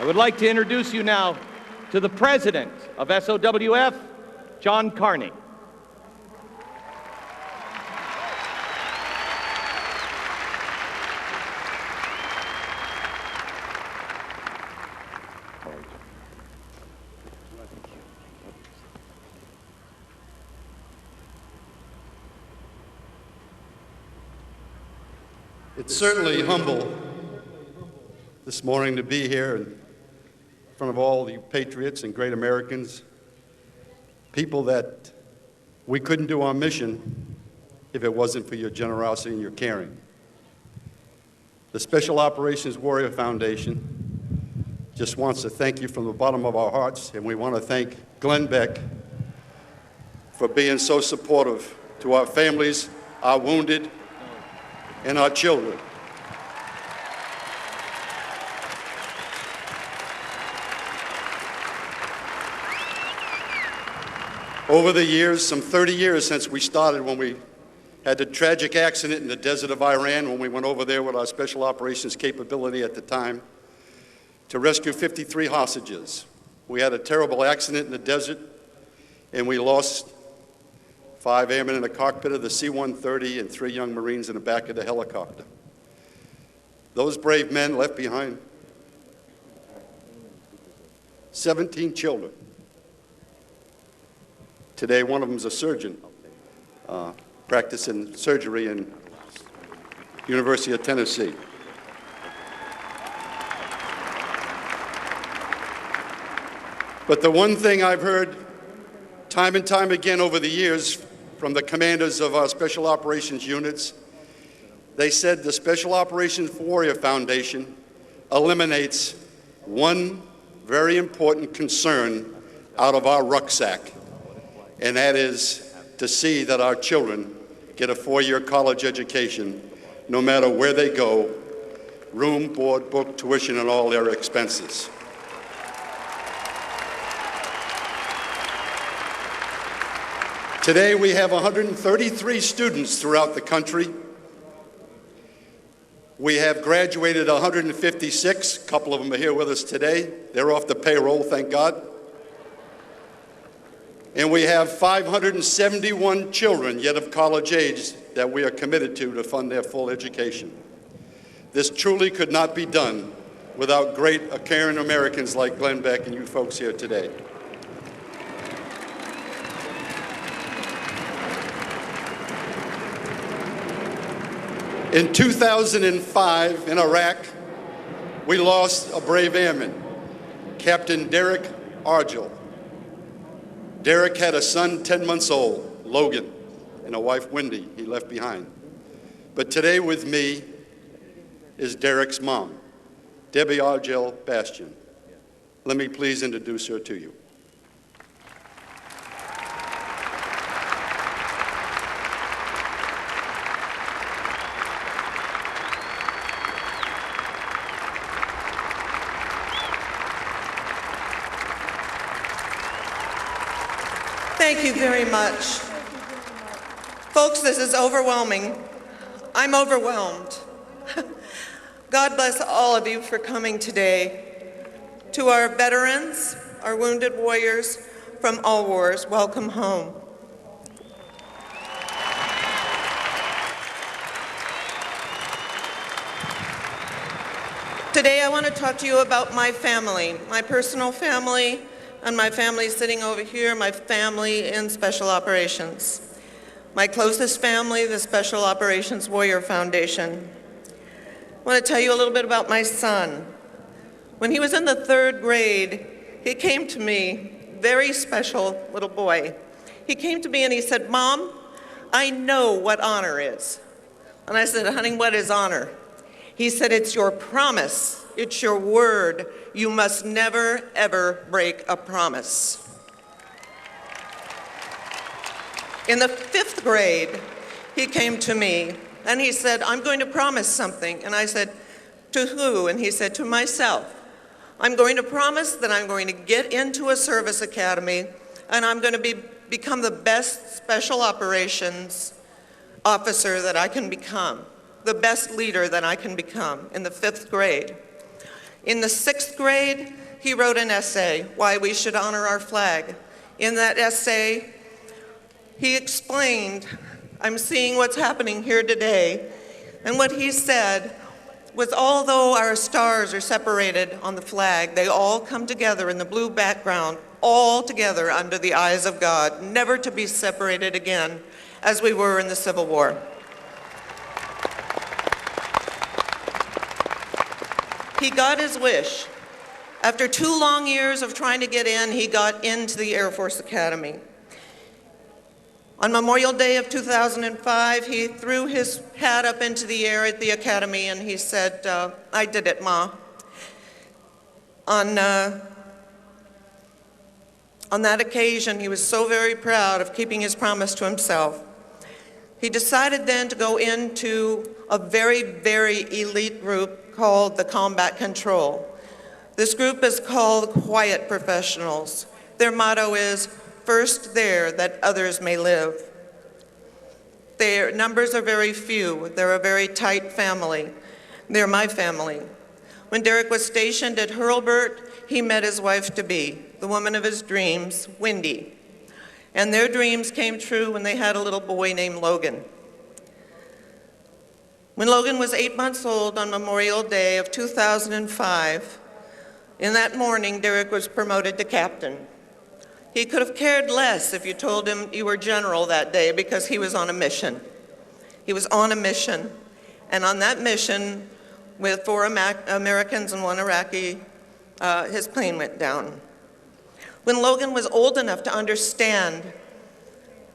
I would like to introduce you now to the President of SOWF, John Carney. It's certainly humble this morning to be here in front of all you patriots and great Americans, people that we couldn't do our mission if it wasn't for your generosity and your caring. The Special Operations Warrior Foundation just wants to thank you from the bottom of our hearts, and we want to thank Glenn Beck for being so supportive to our families, our wounded, and our children. Over the years, some 30 years since we started, when we had the tragic accident in the desert of Iran, when we went over there with our special operations capability at the time to rescue 53 hostages. We had a terrible accident in the desert, and we lost 5 airmen in the cockpit of the C-130 and 3 young Marines in the back of the helicopter. Those brave men left behind 17 children. Today, one of them is a surgeon, practicing surgery in University of Tennessee. But the one thing I've heard time and time again over the years from the commanders of our special operations units, they said the Special Operations Warrior Foundation eliminates one very important concern out of our rucksack, and that is to see that our children get a 4-year college education, no matter where they go, room, board, book, tuition, and all their expenses. Today we have 133 students throughout the country. We have graduated 156, a couple of them are here with us today. They're off the payroll, thank God. And we have 571 children yet of college age that we are committed to fund their full education. This truly could not be done without great, caring Americans like Glenn Beck and you folks here today. In 2005 in Iraq, we lost a brave airman, Captain Derek Argel. Derek had a son 10 months old, Logan, and a wife, Wendy, he left behind. But today with me is Derek's mom, Debbie Argel Bastian. Let me please introduce her to you. Thank you very much. Folks, this is overwhelming. I'm overwhelmed. God bless all of you for coming today. To our veterans, our wounded warriors from all wars, welcome home. Today I want to talk to you about my family, my personal family, and my family sitting over here, my family in Special Operations. My closest family, the Special Operations Warrior Foundation. I want to tell you a little bit about my son. When he was in the 3rd grade, he came to me, very special little boy. He came to me and he said, "Mom, I know what honor is." And I said, "Honey, what is honor?" He said, "It's your promise. It's your word. You must never, ever break a promise." In the 5th grade, he came to me and he said, "I'm going to promise something." And I said, "To who?" And he said, "To myself. I'm going to promise that I'm going to get into a service academy and I'm going to become the best special operations officer that I can become, the best leader that I can become," in the 5th grade. In the 6th grade, he wrote an essay, Why We Should Honor Our Flag. In that essay, he explained, I'm seeing what's happening here today, and what he said was, although our stars are separated on the flag, they all come together in the blue background, all together under the eyes of God, never to be separated again, as we were in the Civil War. He got his wish. After 2 long years of trying to get in, he got into the Air Force Academy. On Memorial Day of 2005, he threw his hat up into the air at the academy and he said, I did it, Ma. On that occasion, he was so very proud of keeping his promise to himself. He decided then to go into a very, very elite group called the Combat Control. This group is called Quiet Professionals. Their motto is, first there that others may live. Their numbers are very few. They're a very tight family. They're my family. When Derek was stationed at Hurlburt, he met his wife-to-be, the woman of his dreams, Wendy. And their dreams came true when they had a little boy named Logan. When Logan was 8 months old on Memorial Day of 2005, in that morning, Derek was promoted to captain. He could have cared less if you told him you were general that day because he was on a mission. He was on a mission. And on that mission, with 4 Americans and 1 Iraqi, his plane went down. When Logan was old enough to understand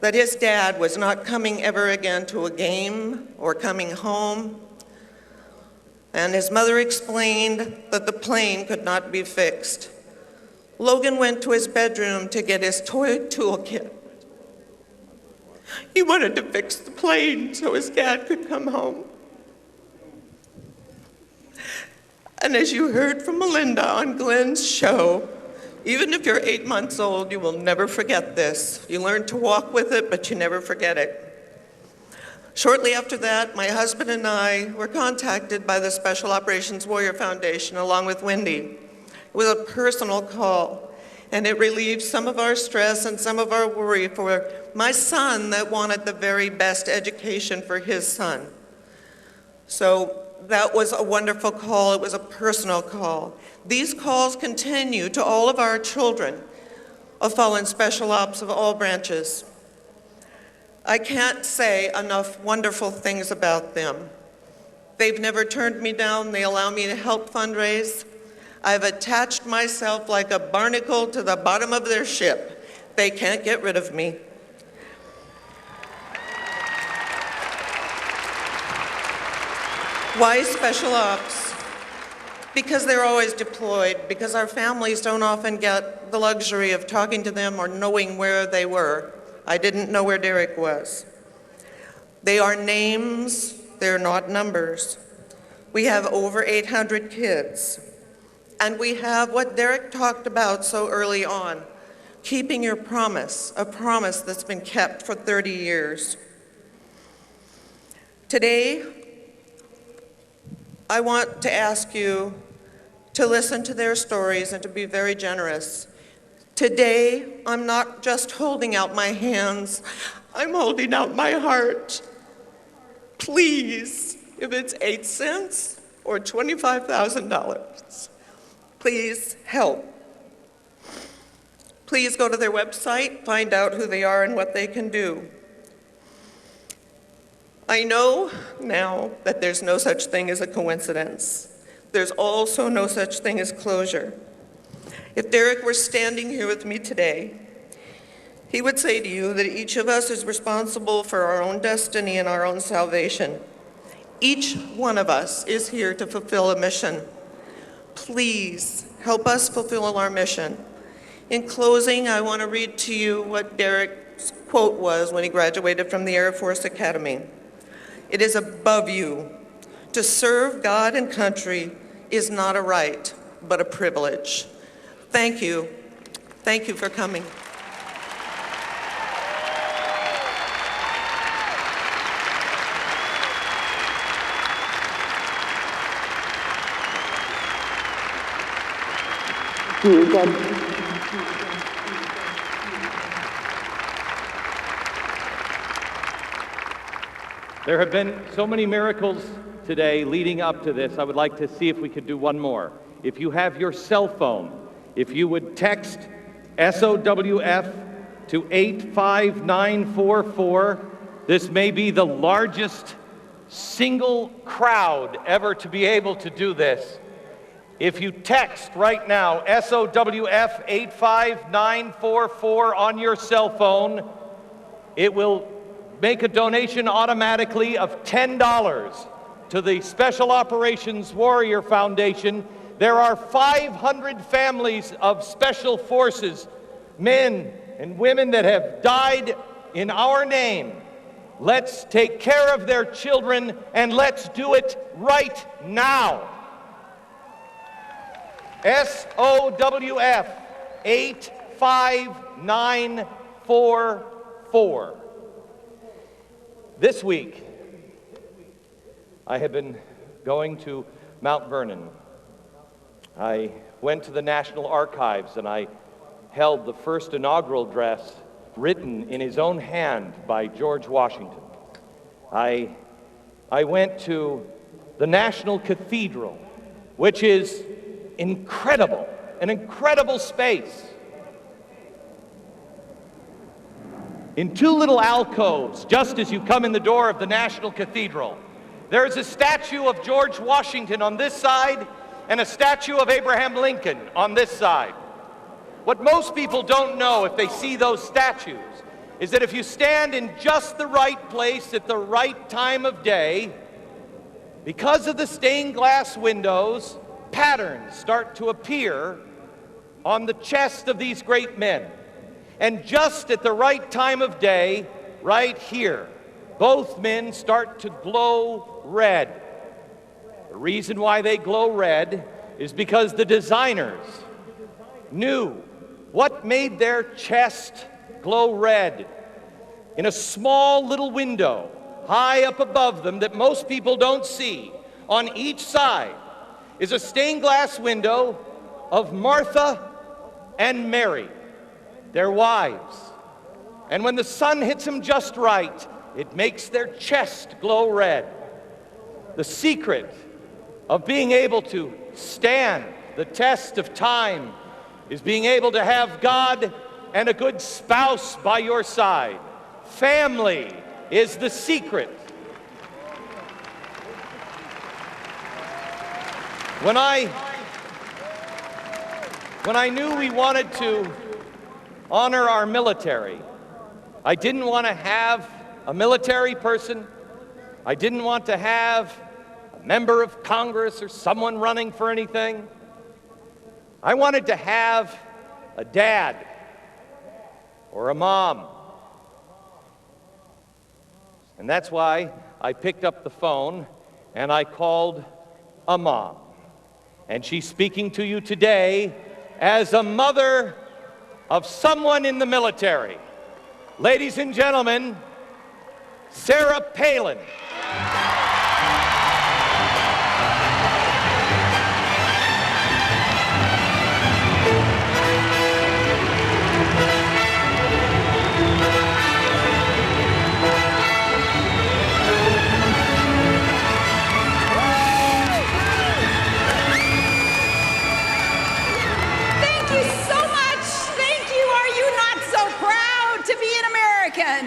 that his dad was not coming ever again to a game or coming home, and his mother explained that the plane could not be fixed, Logan went to his bedroom to get his toy toolkit. He wanted to fix the plane so his dad could come home. And as you heard from Melinda on Glenn's show, even if you're 8 months old, you will never forget this. You learn to walk with it, but you never forget it. Shortly after that, my husband and I were contacted by the Special Operations Warrior Foundation along with Wendy. It was a personal call, and it relieved some of our stress and some of our worry for my son that wanted the very best education for his son. So that was a wonderful call. It was a personal call. These calls continue to all of our children of fallen special ops of all branches. I can't say enough wonderful things about them. They've never turned me down. They allow me to help fundraise. I've attached myself like a barnacle to the bottom of their ship. They can't get rid of me. Why special ops? Because they're always deployed, because our families don't often get the luxury of talking to them or knowing where they were. I didn't know where Derek was. They are names, they're not numbers. We have over 800 kids. And we have what Derek talked about so early on, keeping your promise, a promise that's been kept for 30 years. Today, I want to ask you to listen to their stories and to be very generous. Today, I'm not just holding out my hands, I'm holding out my heart. Please, if it's 8 cents or $25,000, please help. Please go to their website, find out who they are and what they can do. I know now that there's no such thing as a coincidence. There's also no such thing as closure. If Derek were standing here with me today, he would say to you that each of us is responsible for our own destiny and our own salvation. Each one of us is here to fulfill a mission. Please help us fulfill our mission. In closing, I want to read to you what Derek's quote was when he graduated from the Air Force Academy. It is above you. To serve God and country is not a right, but a privilege. Thank you. Thank you for coming. There have been so many miracles today leading up to this. I would like to see if we could do one more. If you have your cell phone, if you would text SOWF to 85944, this may be the largest single crowd ever to be able to do this. If you text right now, SOWF 85944 on your cell phone, it will make a donation automatically of $10 to the Special Operations Warrior Foundation. There are 500 families of Special Forces, men and women that have died in our name. Let's take care of their children, and let's do it right now. SOWF 85944. This week, I have been going to Mount Vernon. I went to the National Archives and I held the first inaugural address written in his own hand by George Washington. I went to the National Cathedral, which is incredible, an incredible space. In two little alcoves, just as you come in the door of the National Cathedral, there is a statue of George Washington on this side and a statue of Abraham Lincoln on this side. What most people don't know if they see those statues is that if you stand in just the right place at the right time of day, because of the stained glass windows, patterns start to appear on the chest of these great men. And just at the right time of day, right here, both men start to glow red. The reason why they glow red is because the designers knew what made their chest glow red. In a small little window high up above them that most people don't see, on each side is a stained glass window of Martha and Mary, their wives. And when the sun hits them just right, it makes their chest glow red. The secret of being able to stand the test of time is being able to have God and a good spouse by your side. Family is the secret. When I knew we wanted to honor our military, I didn't want to have a military person. I didn't want to have a member of Congress or someone running for anything. I wanted to have a dad or a mom. And that's why I picked up the phone and I called a mom. And she's speaking to you today as a mother of someone in the military. Ladies and gentlemen, Sarah Palin. Thank you so much. Thank you. Are you not so proud to be an American?